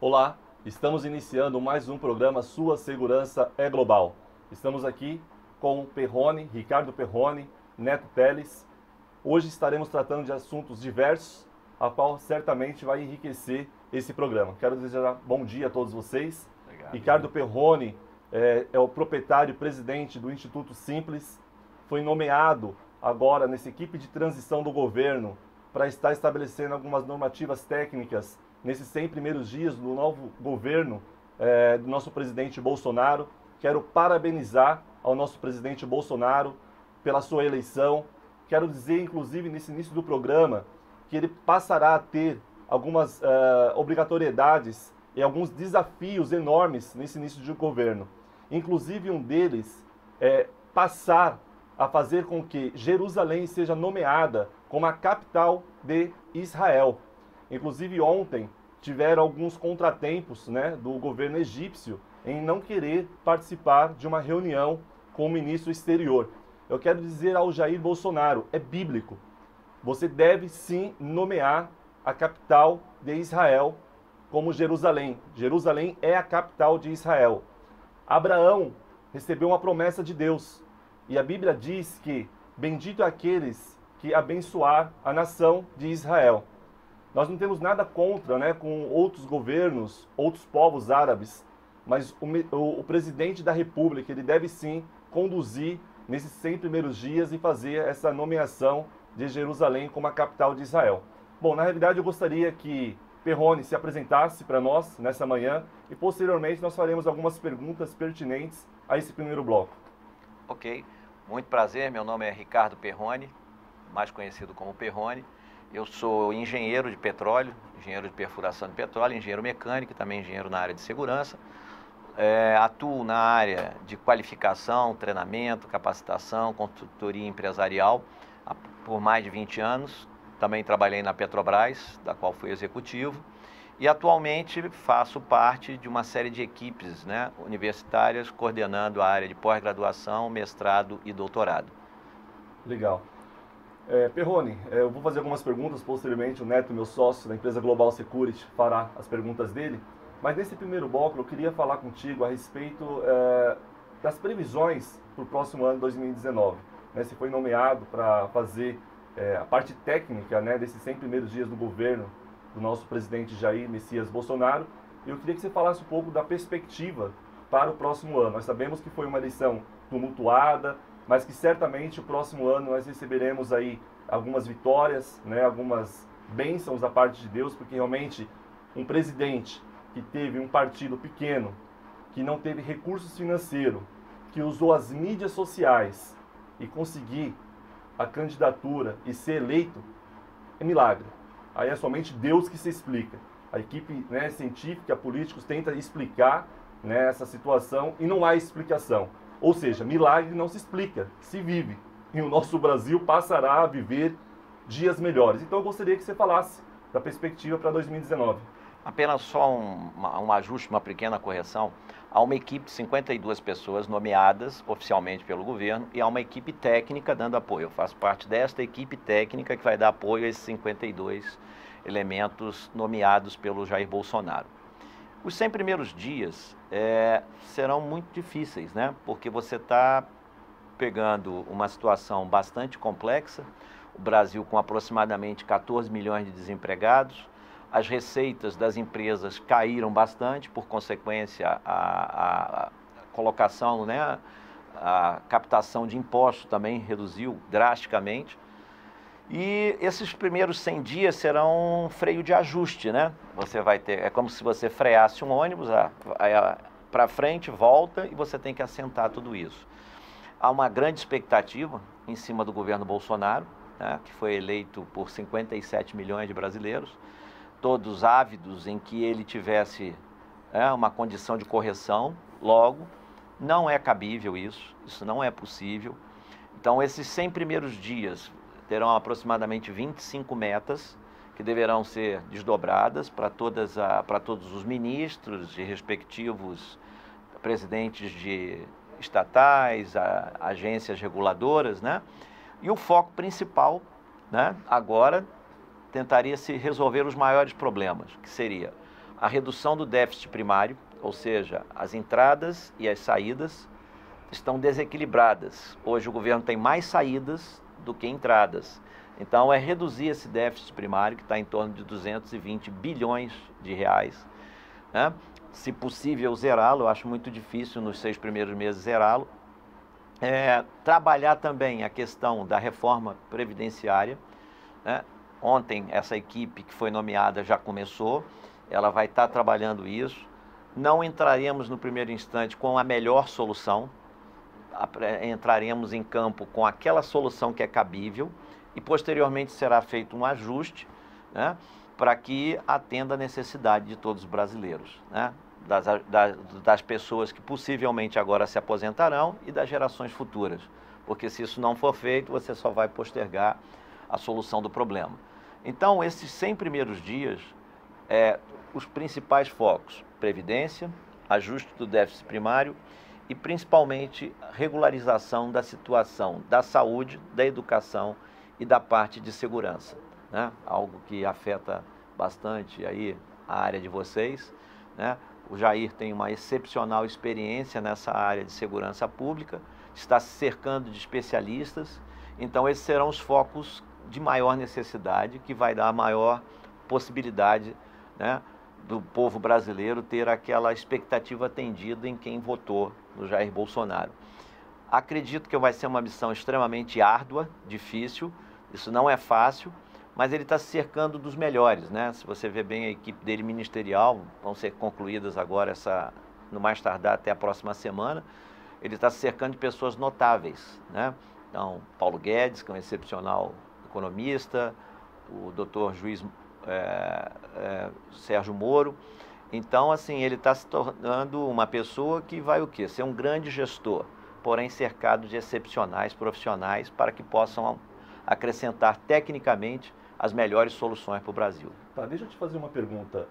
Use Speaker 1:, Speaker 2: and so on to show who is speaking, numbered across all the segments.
Speaker 1: Olá, estamos iniciando mais um programa Sua Segurança é Global. Estamos aqui com Perrone, Ricardo Perrone, Neto Teles. Hoje estaremos tratando de assuntos diversos, a qual certamente vai enriquecer esse programa. Quero desejar bom dia a todos vocês.
Speaker 2: Obrigado.
Speaker 1: Ricardo Perrone é o proprietário e presidente do Instituto Simples. Foi nomeado agora nessa equipe de transição do governo para estar estabelecendo algumas normativas técnicas nesses 100 primeiros dias do novo governo do nosso presidente Bolsonaro. Quero parabenizar ao nosso presidente Bolsonaro pela sua eleição. Quero dizer, inclusive, nesse início do programa, que ele passará a ter algumas obrigatoriedades e alguns desafios enormes nesse início de governo. Inclusive, um deles é passar a fazer com que Jerusalém seja nomeada como a capital de Israel. Inclusive, ontem tiveram alguns contratempos, do governo egípcio em não querer participar de uma reunião com o ministro exterior. Eu quero dizer ao Jair Bolsonaro, é bíblico. Você deve sim nomear a capital de Israel como Jerusalém. Jerusalém é a capital de Israel. Abraão recebeu uma promessa de Deus. E a Bíblia diz que bendito é aqueles que abençoar a nação de Israel. Nós não temos nada contra com outros governos, outros povos árabes, mas o presidente da República, ele deve sim conduzir nesses 100 primeiros dias e fazer essa nomeação de Jerusalém como a capital de Israel. Bom, na realidade eu gostaria que Perrone se apresentasse para nós nessa manhã e posteriormente nós faremos algumas perguntas pertinentes a esse primeiro bloco.
Speaker 2: Ok, muito prazer, meu nome é Ricardo Perrone, mais conhecido como Perrone. Eu sou engenheiro de petróleo, engenheiro de perfuração de petróleo, engenheiro mecânico, também engenheiro na área de segurança. Atuo na área de qualificação, treinamento, capacitação, consultoria empresarial por mais de 20 anos. Também trabalhei na Petrobras, da qual fui executivo. E atualmente faço parte de uma série de equipes universitárias, coordenando a área de pós-graduação, mestrado e doutorado.
Speaker 1: Legal. Perrone, eu vou fazer algumas perguntas, posteriormente o Neto, meu sócio da empresa Global Security, fará as perguntas dele. Mas nesse primeiro bloco eu queria falar contigo a respeito das previsões para o próximo ano 2019. Você foi nomeado para fazer a parte técnica desses 100 primeiros dias do governo do nosso presidente Jair Messias Bolsonaro. E eu queria que você falasse um pouco da perspectiva para o próximo ano. Nós sabemos que foi uma eleição tumultuada, mas que certamente o próximo ano nós receberemos aí algumas vitórias, algumas bênçãos da parte de Deus, porque realmente um presidente que teve um partido pequeno, que não teve recursos financeiros, que usou as mídias sociais e conseguir a candidatura e ser eleito, é milagre. Aí é somente Deus que se explica. A equipe científica, políticos, tenta explicar essa situação e não há explicação. Ou seja, milagre não se explica, se vive. E o nosso Brasil passará a viver dias melhores. Então eu gostaria que você falasse da perspectiva para 2019.
Speaker 2: Apenas só um ajuste, uma pequena correção. Há uma equipe de 52 pessoas nomeadas oficialmente pelo governo e há uma equipe técnica dando apoio. Eu faço parte desta equipe técnica que vai dar apoio a esses 52 elementos nomeados pelo Jair Bolsonaro. Os 100 primeiros dias serão muito difíceis, porque você está pegando uma situação bastante complexa, o Brasil com aproximadamente 14 milhões de desempregados, as receitas das empresas caíram bastante, por consequência a colocação, a captação de impostos também reduziu drasticamente. E esses primeiros 100 dias serão um freio de ajuste, Você vai ter, é como se você freasse um ônibus, para frente, volta e você tem que assentar tudo isso. Há uma grande expectativa em cima do governo Bolsonaro, que foi eleito por 57 milhões de brasileiros, todos ávidos em que ele tivesse uma condição de correção logo. Não é cabível isso não é possível. Então, esses 100 primeiros dias terão aproximadamente 25 metas que deverão ser desdobradas para todos os ministros e respectivos presidentes de estatais, agências reguladoras, E o foco principal, agora tentaria se resolver os maiores problemas, que seria a redução do déficit primário, ou seja, as entradas e as saídas estão desequilibradas. Hoje o governo tem mais saídas do que entradas. Então é reduzir esse déficit primário, que está em torno de 220 bilhões de reais, né? Se possível zerá-lo, eu acho muito difícil nos 6 primeiros meses zerá-lo. Trabalhar também a questão da reforma previdenciária, né? Ontem essa equipe que foi nomeada já começou, ela vai estar trabalhando isso. Não entraremos no primeiro instante com a melhor solução, entraremos em campo com aquela solução que é cabível e posteriormente será feito um ajuste, né, para que atenda a necessidade de todos os brasileiros, né, das pessoas que possivelmente agora se aposentarão e das gerações futuras, porque se isso não for feito, você só vai postergar a solução do problema. Então, esses 100 primeiros dias, os principais focos: previdência, ajuste do déficit primário e principalmente regularização da situação da saúde, da educação e da parte de segurança, né? Algo que afeta bastante aí a área de vocês, né? O Jair tem uma excepcional experiência nessa área de segurança pública, está se cercando de especialistas, então esses serão os focos de maior necessidade, que vai dar a maior possibilidade, né, do povo brasileiro ter aquela expectativa atendida em quem votou no Jair Bolsonaro. Acredito que vai ser uma missão extremamente árdua, difícil, isso não é fácil, mas ele está se cercando dos melhores, né? Se você vê bem a equipe dele ministerial, vão ser concluídas agora, no mais tardar até a próxima semana, ele está se cercando de pessoas notáveis, né? Então, Paulo Guedes, que é um excepcional economista, o doutor juiz Sérgio Moro. Então, assim, ele está se tornando uma pessoa que vai o quê? Ser um grande gestor, porém cercado de excepcionais profissionais para que possam acrescentar tecnicamente as melhores soluções para o Brasil.
Speaker 1: Tá, deixa eu te fazer uma pergunta.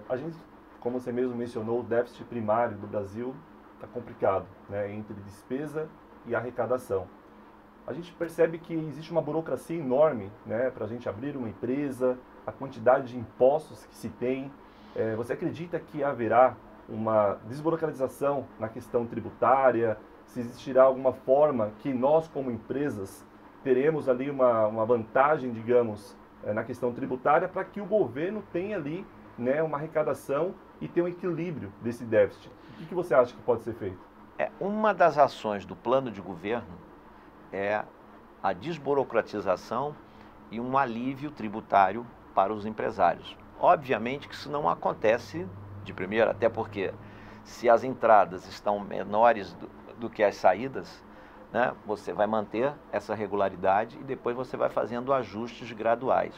Speaker 1: A gente, como você mesmo mencionou, o déficit primário do Brasil está complicado, né, entre despesa e arrecadação. A gente percebe que existe uma burocracia enorme, né, para a gente abrir uma empresa, a quantidade de impostos que se tem. Você acredita que haverá uma desburocratização na questão tributária? Se existirá alguma forma que nós, como empresas, teremos ali uma vantagem, digamos, na questão tributária, para que o governo tenha ali, né, uma arrecadação e tenha um equilíbrio desse déficit? O que você acha que pode ser feito?
Speaker 2: Uma das ações do plano de governo é a desburocratização e um alívio tributário para os empresários. Obviamente que isso não acontece de primeira, até porque se as entradas estão menores do que as saídas, né, você vai manter essa regularidade e depois você vai fazendo ajustes graduais,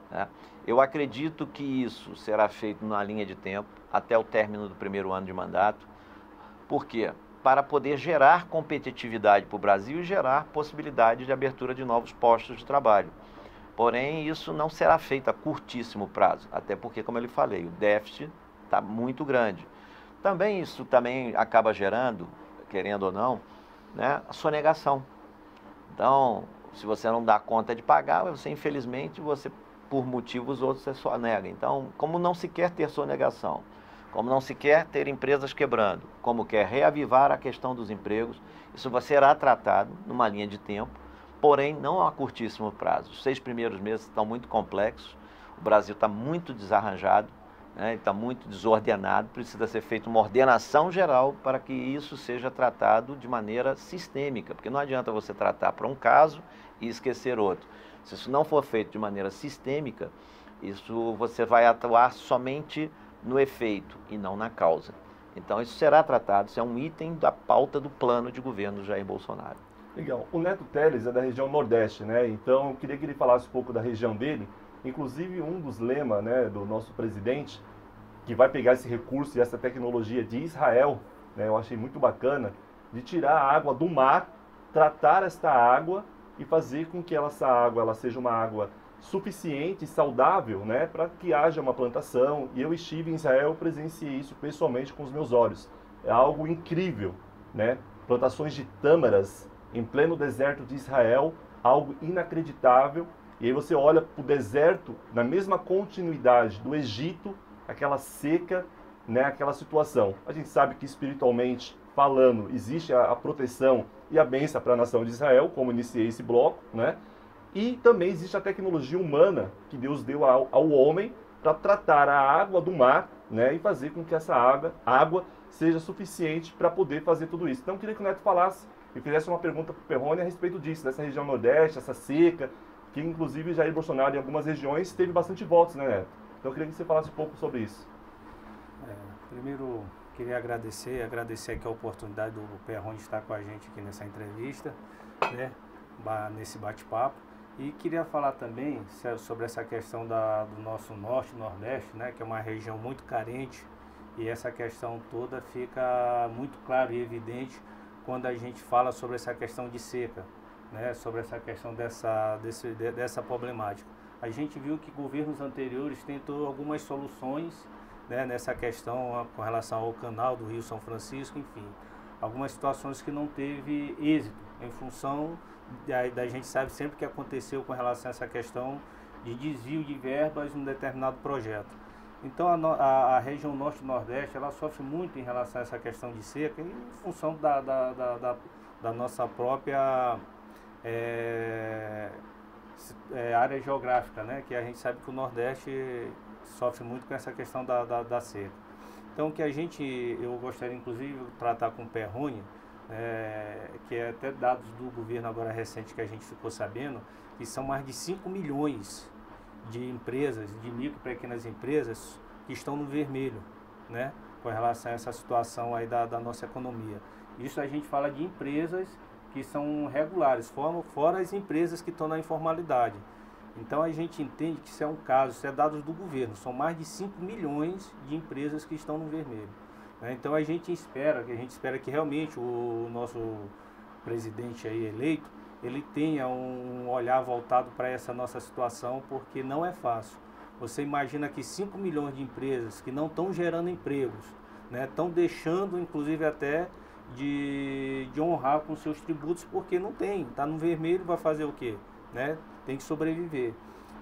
Speaker 2: né? Eu acredito que isso será feito na linha de tempo, até o término do primeiro ano de mandato. Por quê? Para poder gerar competitividade para o Brasil e gerar possibilidade de abertura de novos postos de trabalho. Porém, isso não será feito a curtíssimo prazo, até porque, como eu lhe falei, o déficit está muito grande. Também isso também acaba gerando, querendo ou não, né, a sonegação. Então, se você não dá conta de pagar, você, infelizmente, por motivos outros, você sonega. Então, como não se quer ter sonegação, como não se quer ter empresas quebrando, como quer reavivar a questão dos empregos, isso será tratado numa linha de tempo, porém não a curtíssimo prazo. Os 6 primeiros meses estão muito complexos, o Brasil está muito desarranjado, né, está muito desordenado, precisa ser feita uma ordenação geral para que isso seja tratado de maneira sistêmica, porque não adianta você tratar para um caso e esquecer outro. Se isso não for feito de maneira sistêmica, você vai atuar somente no efeito e não na causa. Então isso será tratado, isso é um item da pauta do plano de governo do Jair Bolsonaro.
Speaker 1: Legal. O Neto Telles é da região Nordeste, né? Então eu queria que ele falasse um pouco da região dele. Inclusive um dos lemas, né, do nosso presidente, que vai pegar esse recurso e essa tecnologia de Israel, né, eu achei muito bacana, de tirar a água do mar, tratar esta água e fazer com que essa água ela seja uma água suficiente e saudável, né, para que haja uma plantação. E eu estive em Israel, presenciei isso pessoalmente com os meus olhos. É algo incrível, né? Plantações de tâmaras em pleno deserto de Israel, algo inacreditável. E aí você olha para o deserto, na mesma continuidade do Egito, aquela seca, né, aquela situação. A gente sabe que espiritualmente falando, existe a proteção e a bênção para a nação de Israel, como iniciei esse bloco, né? E também existe a tecnologia humana que Deus deu ao homem para tratar a água do mar, né, e fazer com que essa água seja suficiente para poder fazer tudo isso. Então eu queria que o Neto falasse e fizesse uma pergunta para o Perrone a respeito disso, dessa região Nordeste, essa seca, que inclusive Jair Bolsonaro em algumas regiões teve bastante votos, né, Neto? Então eu queria que você falasse um pouco sobre isso.
Speaker 3: Primeiro, queria agradecer aqui a oportunidade do Perrone estar com a gente aqui nessa entrevista, né, nesse bate-papo. E queria falar também sobre essa questão do nosso norte, nordeste, né, que é uma região muito carente, e essa questão toda fica muito claro e evidente quando a gente fala sobre essa questão de seca, né, sobre essa questão dessa problemática. A gente viu que governos anteriores tentou algumas soluções, né, nessa questão com relação ao canal do Rio São Francisco, enfim, algumas situações que não teve êxito em função da gente sabe sempre que aconteceu com relação a essa questão de desvio de verbas em um determinado projeto. Então a região norte e nordeste ela sofre muito em relação a essa questão de seca em função da nossa própria área geográfica, né? Que a gente sabe que o Nordeste sofre muito com essa questão da seca. Então o que eu gostaria inclusive de tratar com o Perrone, que é até dados do governo agora recente que a gente ficou sabendo, que são mais de 5 milhões de empresas, de micro e pequenas empresas que estão no vermelho, né, com relação a essa situação aí da nossa economia. Isso a gente fala de empresas que são regulares, fora as empresas que estão na informalidade. Então a gente entende que isso é um caso, isso é dados do governo, são mais de 5 milhões de empresas que estão no vermelho. Então a gente espera que realmente o nosso presidente aí eleito, ele tenha um olhar voltado para essa nossa situação, porque não é fácil. Você imagina que 5 milhões de empresas que não estão gerando empregos, né, estão deixando inclusive até de honrar com seus tributos, porque não tem, está no vermelho, vai fazer o quê? Né? Tem que sobreviver.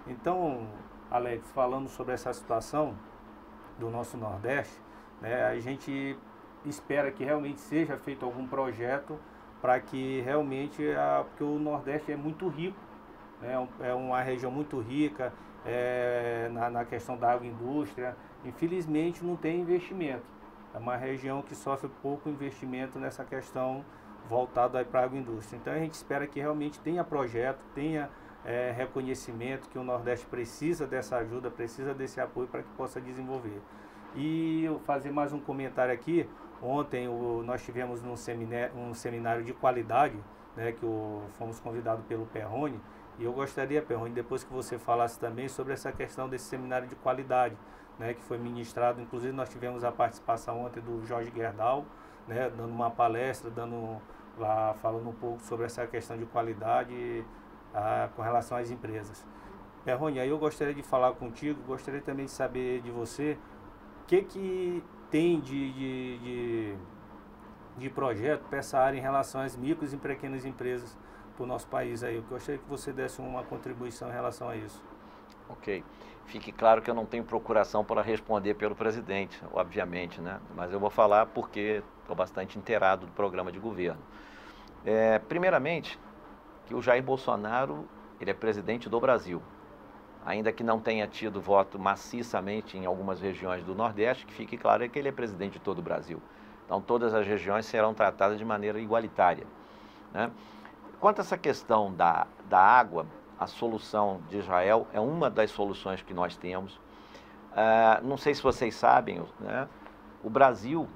Speaker 3: Então, Alex, falando sobre essa situação do nosso Nordeste, né, a gente espera que realmente seja feito algum projeto para que realmente, porque o Nordeste é muito rico, né, é uma região muito rica na questão da agroindústria. Infelizmente não tem investimento, é uma região que sofre pouco investimento nessa questão voltada para a agroindústria. Então a gente espera que realmente tenha projeto, tenha reconhecimento que o Nordeste precisa dessa ajuda, precisa desse apoio para que possa desenvolver. E eu fazer mais um comentário aqui. Ontem nós tivemos um seminário de qualidade, né, que fomos convidados pelo Perrone, e eu gostaria, Perrone, depois que você falasse também sobre essa questão desse seminário de qualidade, né, que foi ministrado. Inclusive nós tivemos a participação ontem do Jorge Gerdau, né, dando uma palestra, falando um pouco sobre essa questão de qualidade com relação às empresas. Perrone, aí eu gostaria de falar contigo, gostaria também de saber de você o que tem de projeto para essa área em relação às micros e pequenas empresas para o nosso país aí. Eu gostaria que você desse uma contribuição em relação a isso.
Speaker 2: Ok. Fique claro que eu não tenho procuração para responder pelo presidente, obviamente, né? Mas eu vou falar porque estou bastante inteirado do programa de governo. Primeiramente, que o Jair Bolsonaro, ele é presidente do Brasil. Ainda que não tenha tido voto maciçamente em algumas regiões do Nordeste, que fique claro que ele é presidente de todo o Brasil. Então, todas as regiões serão tratadas de maneira igualitária, né? Quanto a essa questão da água, a solução de Israel é uma das soluções que nós temos. Não sei se vocês sabem, né? O Brasil,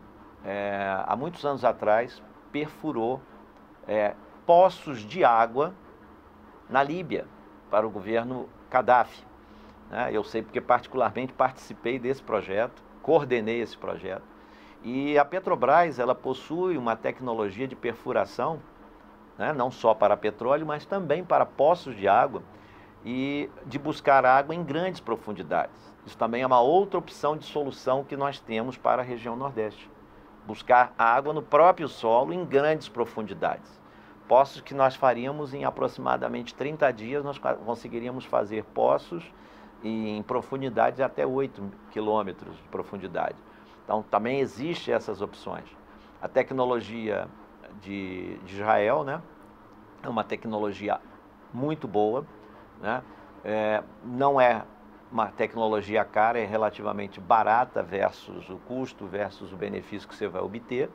Speaker 2: há muitos anos atrás, perfurou poços de água na Líbia para o governo Gaddafi, né? Eu sei porque particularmente participei desse projeto, coordenei esse projeto. E a Petrobras, ela possui uma tecnologia de perfuração, né, não só para petróleo, mas também para poços de água e de buscar água em grandes profundidades. Isso também é uma outra opção de solução que nós temos para a região Nordeste. Buscar água no próprio solo em grandes profundidades. Poços que nós faríamos em aproximadamente 30 dias, nós conseguiríamos fazer poços e em profundidade de até 8 quilômetros de profundidade. Então, também existem essas opções. A tecnologia de Israel, né, é uma tecnologia muito boa, né? Não é uma tecnologia cara, é relativamente barata versus o custo, versus o benefício que você vai obter.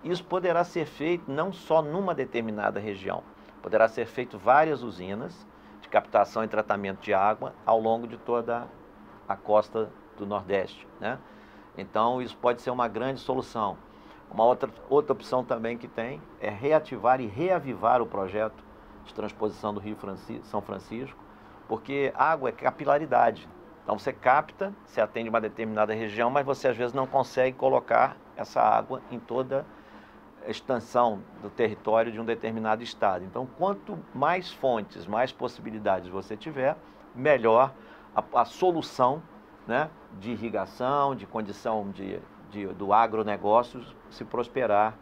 Speaker 2: Isso poderá ser feito não só numa determinada região, poderá ser feito várias usinas de captação e tratamento de água ao longo de toda a costa do Nordeste, né? Então, isso pode ser uma grande solução. Uma outra opção também que tem é reativar e reavivar o projeto de transposição do Rio São Francisco, porque água é capilaridade. Então, você capta, você atende uma determinada região, mas você às vezes não consegue colocar essa água em toda a extensão do território de um determinado estado. Então, quanto mais fontes, mais possibilidades você tiver, melhor a solução, né, de irrigação, de condição do agronegócio se prosperar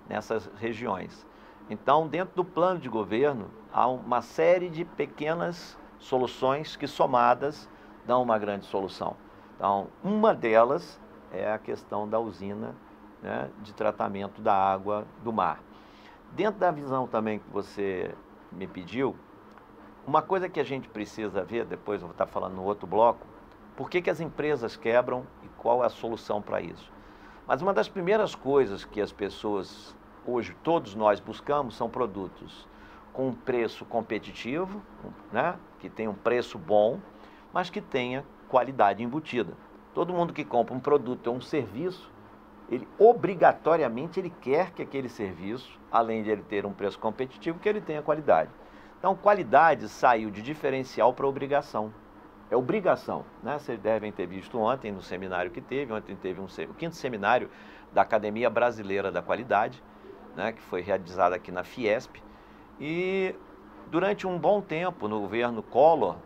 Speaker 2: nessas regiões. Então, dentro do plano de governo, há uma série de pequenas soluções que, somadas, dão uma grande solução. Então, uma delas é a questão da usina, né, de tratamento da água do mar. Dentro da visão também que você me pediu, uma coisa que a gente precisa ver, depois eu vou estar falando no outro bloco, por que as empresas quebram e qual é a solução para isso. Mas uma das primeiras coisas que as pessoas, hoje, todos nós buscamos, são produtos com um preço competitivo, né, que tem um preço bom, mas que tenha qualidade embutida. Todo mundo que compra um produto ou um serviço, ele obrigatoriamente ele quer que aquele serviço, além de ele ter um preço competitivo, que ele tenha qualidade. Então, qualidade saiu de diferencial para obrigação. É obrigação, né? Vocês devem ter visto ontem no seminário que teve, ontem teve o 5º seminário da Academia Brasileira da Qualidade, né, que foi realizado aqui na Fiesp. E durante um bom tempo, no governo Collor,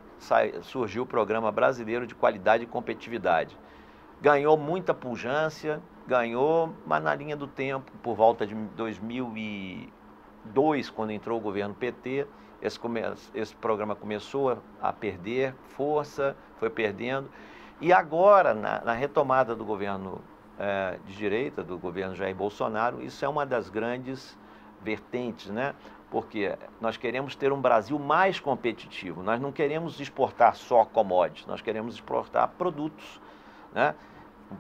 Speaker 2: surgiu o Programa Brasileiro de Qualidade e Competitividade. Ganhou muita pujança, ganhou, mas na linha do tempo, por volta de 2002, quando entrou o governo PT, esse programa começou a perder força, foi perdendo. E agora, na retomada do governo de direita, do governo Jair Bolsonaro, isso é uma das grandes vertentes, né? Porque nós queremos ter um Brasil mais competitivo, nós não queremos exportar só commodities, nós queremos exportar produtos, né?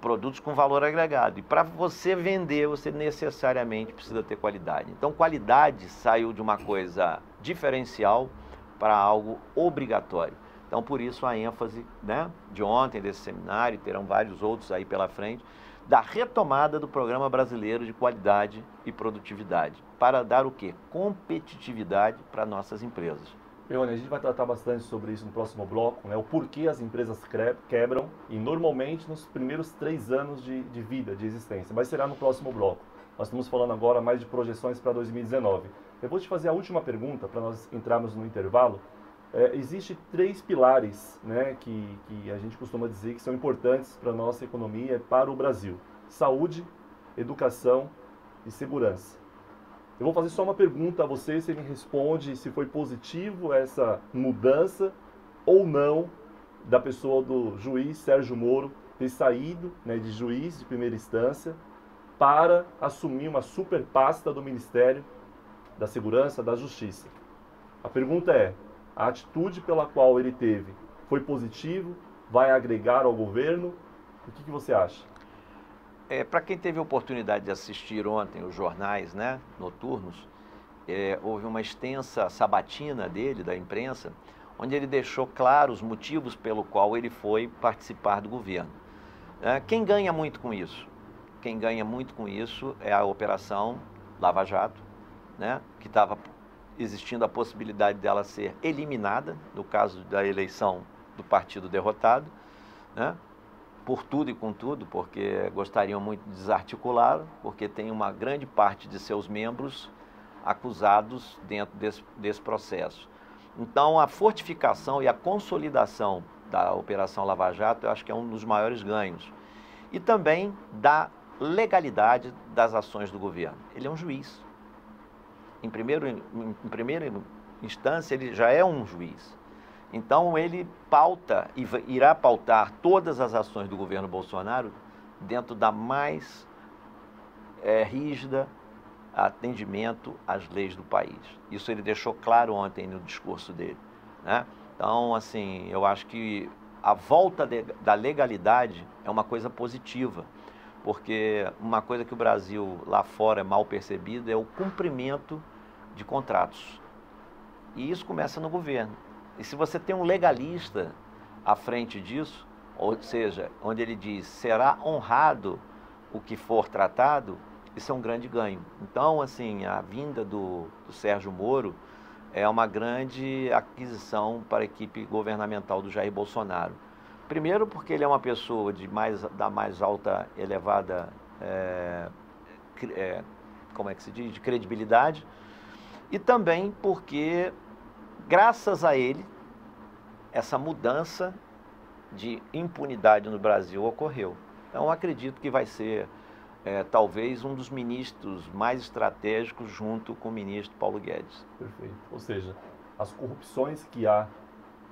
Speaker 2: Produtos com valor agregado. E para você vender, você necessariamente precisa ter qualidade. Então, qualidade saiu de uma coisa diferencial para algo obrigatório. Então, por isso a ênfase, né, de ontem, desse seminário, terão vários outros aí pela frente, da retomada do Programa Brasileiro de Qualidade e Produtividade, para dar o quê? Competitividade para nossas empresas.
Speaker 1: Peone, a gente vai tratar bastante sobre isso no próximo bloco, né? O porquê as empresas quebram e normalmente nos primeiros 3 anos de vida, de existência, mas será no próximo bloco. Nós estamos falando agora mais de projeções para 2019. Eu vou te fazer a última pergunta para nós entrarmos no intervalo. Existem 3 pilares, né, que a gente costuma dizer que são importantes para a nossa economia e para o Brasil: saúde, educação e segurança. Eu vou fazer só uma pergunta a você, você me responde se foi positivo essa mudança ou não da pessoa do juiz Sérgio Moro ter saído, né, de juiz de primeira instância para assumir uma super pasta do Ministério da Segurança, da Justiça. A pergunta é: a atitude pela qual ele teve foi positivo? Vai agregar ao governo? O que você acha?
Speaker 2: Para quem teve a oportunidade de assistir ontem os jornais, né, noturnos, houve uma extensa sabatina dele, da imprensa, onde ele deixou claros os motivos pelo qual ele foi participar do governo. Quem ganha muito com isso? Quem ganha muito com isso é a Operação Lava Jato, né, que estava existindo a possibilidade dela ser eliminada, no caso da eleição do partido derrotado, né, por tudo e com tudo, porque gostariam muito de desarticulá-lo, porque tem uma grande parte de seus membros acusados dentro desse processo. Então, a fortificação e a consolidação da Operação Lava Jato, eu acho que é um dos maiores ganhos. E também da legalidade das ações do governo. Ele é um juiz. Em primeira instância, ele já é um juiz. Então ele pauta e irá pautar todas as ações do governo Bolsonaro dentro da mais rígida atendimento às leis do país. Isso ele deixou claro ontem no discurso dele, né? Então, assim, eu acho que a volta da legalidade é uma coisa positiva, porque uma coisa que o Brasil lá fora é mal percebido é o cumprimento de contratos. E isso começa no governo. E se você tem um legalista à frente disso, ou seja, onde ele diz, será honrado o que for tratado, isso é um grande ganho. Então, assim, a vinda do Sérgio Moro é uma grande aquisição para a equipe governamental do Jair Bolsonaro. Primeiro porque ele é uma pessoa da mais alta, elevada, como é que se diz, de credibilidade, e também porque, graças a ele, essa mudança de impunidade no Brasil ocorreu. Então, acredito que vai ser talvez um dos ministros mais estratégicos junto com o ministro Paulo Guedes.
Speaker 1: Perfeito. Ou seja, as corrupções que há,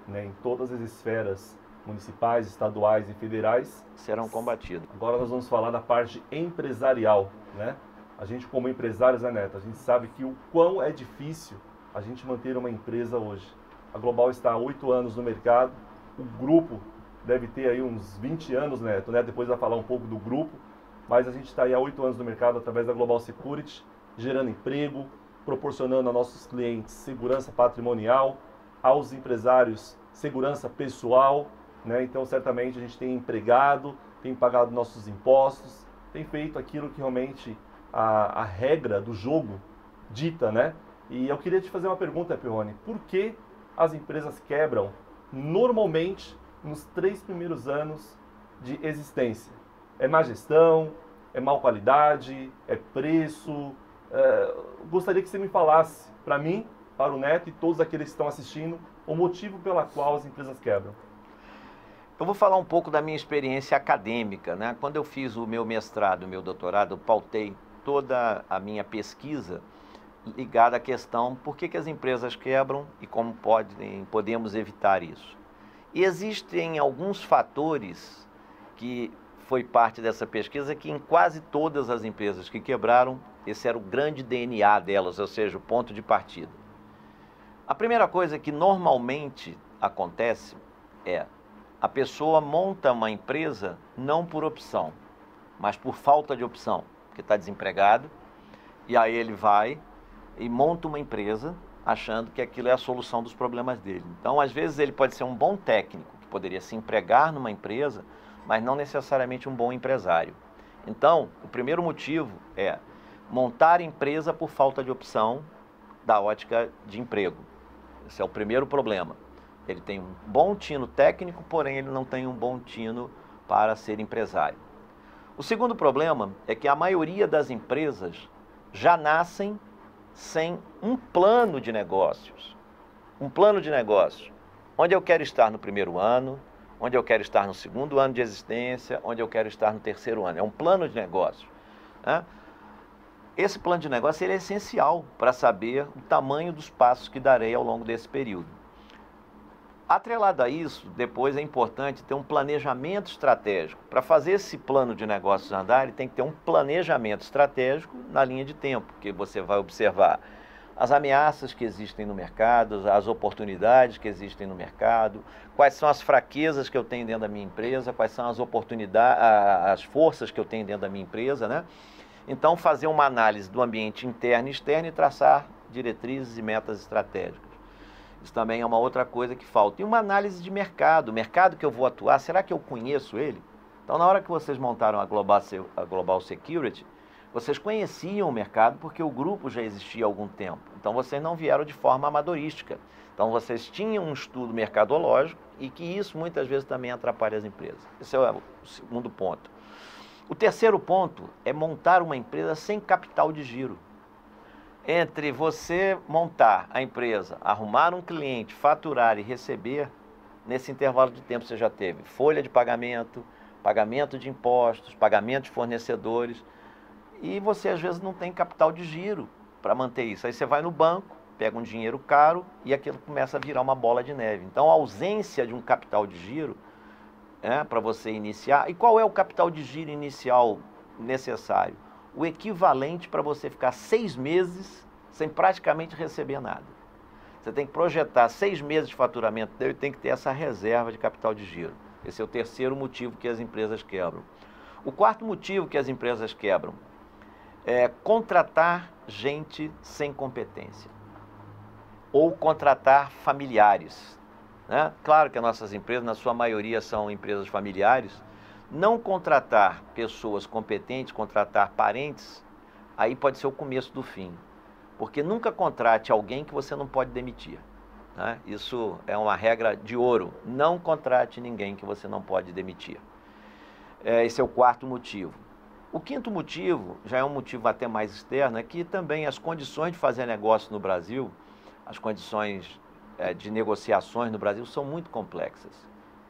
Speaker 1: né, em todas as esferas municipais, estaduais e federais
Speaker 2: serão combatidas.
Speaker 1: Agora nós vamos falar da parte empresarial, né? A gente como empresários, né, Neto, a gente sabe que o quão é difícil a gente manter uma empresa hoje. A Global está há 8 anos no mercado, o grupo deve ter aí uns 20 anos, Neto, né? Depois vai falar um pouco do grupo. Mas a gente está aí há 8 anos no mercado através da Global Security, gerando emprego, proporcionando a nossos clientes segurança patrimonial, aos empresários segurança pessoal, né? Então, certamente, a gente tem empregado, tem pagado nossos impostos, tem feito aquilo que realmente a regra do jogo dita, né? E eu queria te fazer uma pergunta, Pirroni. Por que as empresas quebram normalmente nos 3 primeiros anos de existência? É má gestão, é má qualidade, é preço? Gostaria que você me falasse, para mim, para o Neto e todos aqueles que estão assistindo, o motivo pela qual as empresas quebram.
Speaker 2: Eu vou falar um pouco da minha experiência acadêmica, né? Quando eu fiz o meu mestrado, o meu doutorado, eu pautei toda a minha pesquisa ligada à questão por que as empresas quebram e como podemos evitar isso. E existem alguns fatores que foi parte dessa pesquisa que em quase todas as empresas que quebraram, esse era o grande DNA delas, ou seja, o ponto de partida. A primeira coisa que normalmente acontece é a pessoa monta uma empresa não por opção, mas por falta de opção, porque está desempregado, e aí ele vai e monta uma empresa achando que aquilo é a solução dos problemas dele. Então, às vezes, ele pode ser um bom técnico, que poderia se empregar numa empresa, mas não necessariamente um bom empresário. Então, o primeiro motivo é montar empresa por falta de opção da ótica de emprego. Esse é o primeiro problema. Ele tem um bom tino técnico, porém ele não tem um bom tino para ser empresário. O segundo problema é que a maioria das empresas já nascem sem um plano de negócios. Um plano de negócios. Onde eu quero estar no primeiro ano, onde eu quero estar no segundo ano de existência, onde eu quero estar no terceiro ano. É um plano de negócio, né? Esse plano de negócio ele é essencial para saber o tamanho dos passos que darei ao longo desse período. Atrelado a isso, depois é importante ter um planejamento estratégico. Para fazer esse plano de negócios andar, ele tem que ter um planejamento estratégico na linha de tempo, que você vai observar as ameaças que existem no mercado, as oportunidades que existem no mercado, quais são as fraquezas que eu tenho dentro da minha empresa, quais são as oportunidades, as forças que eu tenho dentro da minha empresa, né? Então, fazer uma análise do ambiente interno e externo e traçar diretrizes e metas estratégicas. Isso também é uma outra coisa que falta. E uma análise de mercado. O mercado que eu vou atuar, será que eu conheço ele? Então, na hora que vocês montaram a Global Security, vocês conheciam o mercado porque o grupo já existia há algum tempo. Então, vocês não vieram de forma amadorística. Então, vocês tinham um estudo mercadológico e que isso muitas vezes também atrapalha as empresas. Esse é o segundo ponto. O terceiro ponto é montar uma empresa sem capital de giro. Entre você montar a empresa, arrumar um cliente, faturar e receber, nesse intervalo de tempo você já teve folha de pagamento, pagamento de impostos, pagamento de fornecedores, e você às vezes não tem capital de giro para manter isso. Aí você vai no banco, pega um dinheiro caro e aquilo começa a virar uma bola de neve. Então, a ausência de um capital de giro para você iniciar. E qual é o capital de giro inicial necessário? O equivalente para você ficar 6 meses sem praticamente receber nada. Você tem que projetar 6 meses de faturamento dele e tem que ter essa reserva de capital de giro. Esse é o terceiro motivo que as empresas quebram. O quarto motivo que as empresas quebram é contratar gente sem competência ou contratar familiares. Né? Claro que as nossas empresas, na sua maioria, são empresas familiares. Não contratar pessoas competentes, contratar parentes, aí pode ser o começo do fim. Porque nunca contrate alguém que você não pode demitir. Né? Isso é uma regra de ouro. Não contrate ninguém que você não pode demitir. Esse é o quarto motivo. O quinto motivo, já é um motivo até mais externo, é que também as condições de fazer negócio no Brasil, as condições de negociações no Brasil são muito complexas.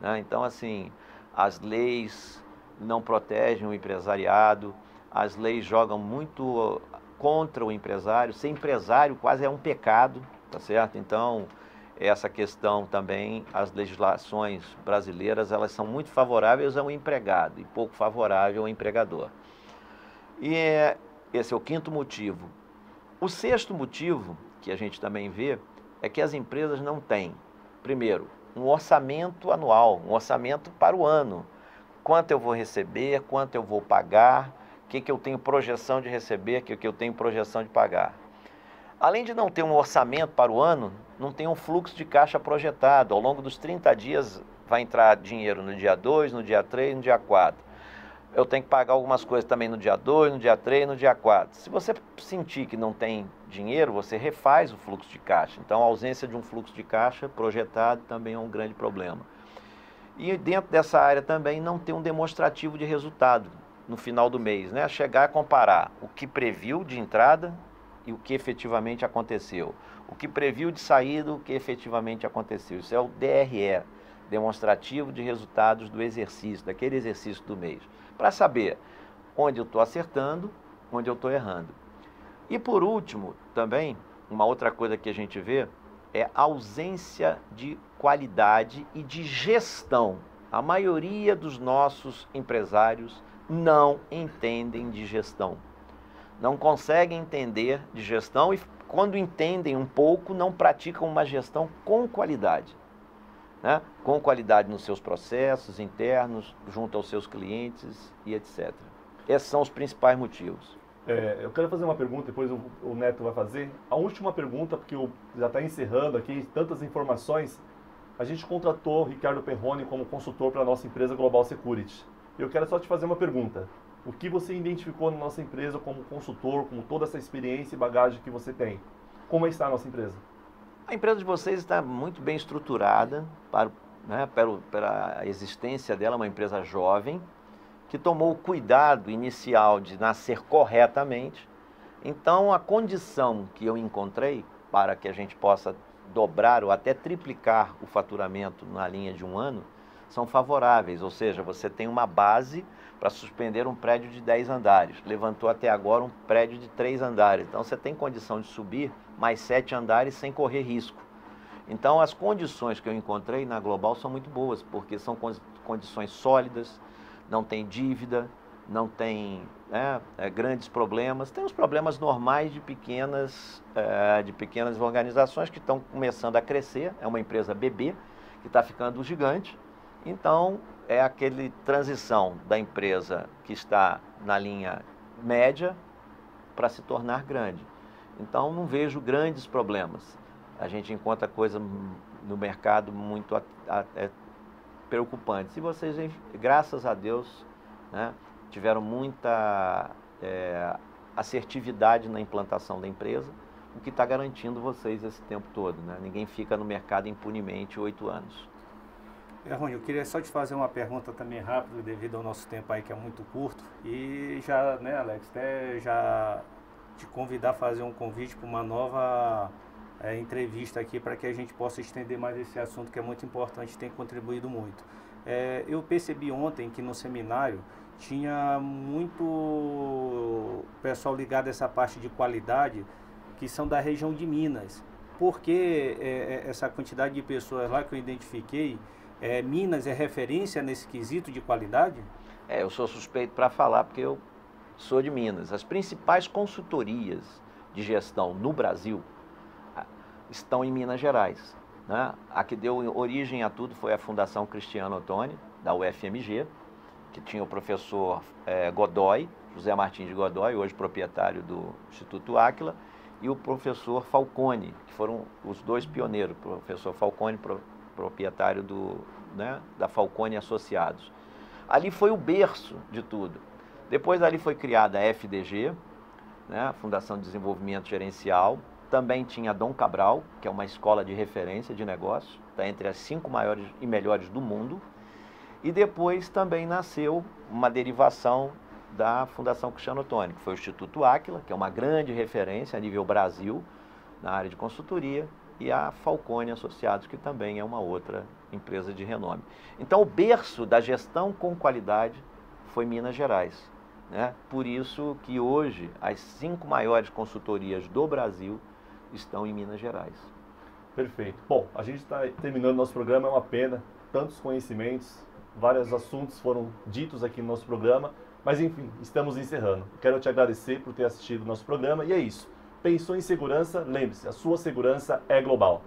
Speaker 2: Né? Então, assim, as leis não protegem o empresariado, as leis jogam muito contra o empresário. Ser empresário quase é um pecado, tá certo? Então, essa questão também, as legislações brasileiras, elas são muito favoráveis ao empregado e pouco favoráveis ao empregador. E esse é o quinto motivo. O sexto motivo, que a gente também vê, é que as empresas não têm, primeiro, um orçamento anual, um orçamento para o ano. Quanto eu vou receber, quanto eu vou pagar, o que eu tenho projeção de receber, o que eu tenho projeção de pagar. Além de não ter um orçamento para o ano, não tem um fluxo de caixa projetado. Ao longo dos 30 dias vai entrar dinheiro no dia 2, no dia 3, no dia 4. Eu tenho que pagar algumas coisas também no dia 2, no dia 3, no dia 4. Se você sentir que não tem dinheiro, você refaz o fluxo de caixa. Então, a ausência de um fluxo de caixa projetado também é um grande problema. E dentro dessa área também não tem um demonstrativo de resultado no final do mês, né? Chegar a comparar o que previu de entrada e o que efetivamente aconteceu. O que previu de saída, o que efetivamente aconteceu. Isso é o DRE, demonstrativo de resultados do exercício, daquele exercício do mês. Para saber onde eu estou acertando, onde eu estou errando. E por último, também, uma outra coisa que a gente vê é a ausência de qualidade e de gestão. A maioria dos nossos empresários não entendem de gestão. Não conseguem entender de gestão e quando entendem um pouco, não praticam uma gestão com qualidade. Né? Com qualidade nos seus processos internos, junto aos seus clientes e etc. Esses são os principais motivos.
Speaker 1: Eu quero fazer uma pergunta, depois o Neto vai fazer. A última pergunta, porque já está encerrando aqui tantas informações. A gente contratou Ricardo Perrone como consultor para a nossa empresa Global Security. Eu quero só te fazer uma pergunta. O que você identificou na nossa empresa como consultor, com toda essa experiência e bagagem que você tem? Como está a nossa empresa?
Speaker 2: A empresa de vocês está muito bem estruturada para a existência dela, uma empresa jovem, que tomou o cuidado inicial de nascer corretamente. Então, a condição que eu encontrei para que a gente possa dobrar ou até triplicar o faturamento na linha de um ano são favoráveis, ou seja, você tem uma base para suspender um prédio de 10 andares, levantou até agora um prédio de 3 andares, então você tem condição de subir mais 7 andares sem correr risco. Então as condições que eu encontrei na Global são muito boas, porque são condições sólidas, não tem dívida, não tem grandes problemas, tem os problemas normais de pequenas organizações que estão começando a crescer, é uma empresa bebê que está ficando gigante. Então, é aquele transição da empresa que está na linha média para se tornar grande. Então, não vejo grandes problemas. A gente encontra coisa no mercado muito preocupantes. E vocês, graças a Deus, né, tiveram muita assertividade na implantação da empresa, o que está garantindo vocês esse tempo todo. Né? Ninguém fica no mercado impunemente 8 anos.
Speaker 3: Rony, eu queria só te fazer uma pergunta também rápida, devido ao nosso tempo aí que é muito curto. E já, né, Alex, até já te convidar a fazer um convite para uma nova entrevista aqui para que a gente possa estender mais esse assunto que é muito importante e tem contribuído muito. Eu percebi ontem que no seminário tinha muito pessoal ligado a essa parte de qualidade que são da região de Minas. porque essa quantidade de pessoas lá que eu identifiquei, Minas é referência nesse quesito de qualidade?
Speaker 2: Eu sou suspeito para falar porque eu sou de Minas. As principais consultorias de gestão no Brasil estão em Minas Gerais, né? A que deu origem a tudo foi a Fundação Cristiano Ottoni, da UFMG, que tinha o professor Godoy, José Martins de Godoy, hoje proprietário do Instituto Áquila, e o professor Falcone, que foram os dois pioneiros, o professor Falcone, proprietário da Falcone Associados. Ali foi o berço de tudo. Depois ali foi criada a FDG, né, Fundação de Desenvolvimento Gerencial. Também tinha Dom Cabral, que é uma escola de referência de negócio, está entre as 5 maiores e melhores do mundo. E depois também nasceu uma derivação da Fundação Cristiano Ottoni, que foi o Instituto Áquila, que é uma grande referência a nível Brasil na área de consultoria, e a Falcone Associados, que também é uma outra empresa de renome. Então, o berço da gestão com qualidade foi Minas Gerais, né? Por isso que hoje as 5 maiores consultorias do Brasil estão em Minas Gerais.
Speaker 1: Perfeito. Bom, a gente está terminando nosso programa, é uma pena, tantos conhecimentos, vários assuntos foram ditos aqui no nosso programa, mas enfim, estamos encerrando. Quero te agradecer por ter assistido o nosso programa e é isso. Pensou em segurança? Lembre-se, a sua segurança é global.